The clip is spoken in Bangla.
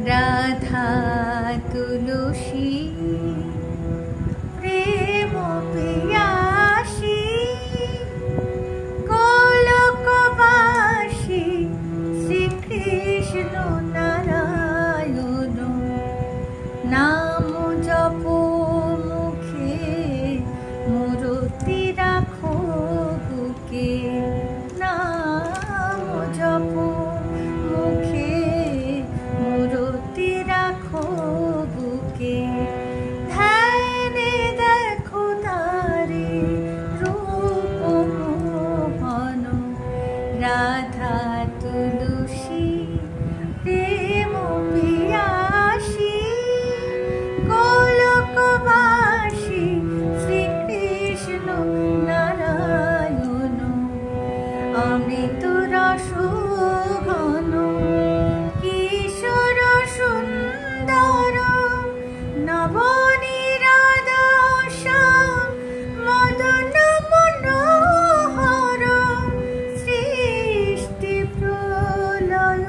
রাধা তুলসী প্রেম পিয়াসী গোলকবাসী শ্রীকৃষ্ণ নারায়ণ নাম জপ মুখে মূরতি রাখো বুকে নাম জপ মুখে মূরতি রাখো বুকে ধ্যানে দেখো তারে রূপ মোহন রাধা তুলসী প্রেম পিয়াসী গোলকবাসী শ্রীকৃষ্ণ নারায়ণ অমৃত রস ঘন কিশোর সুন্দর নবনীরাদশ মদন মনোহর সৃষ্টি প্রলয়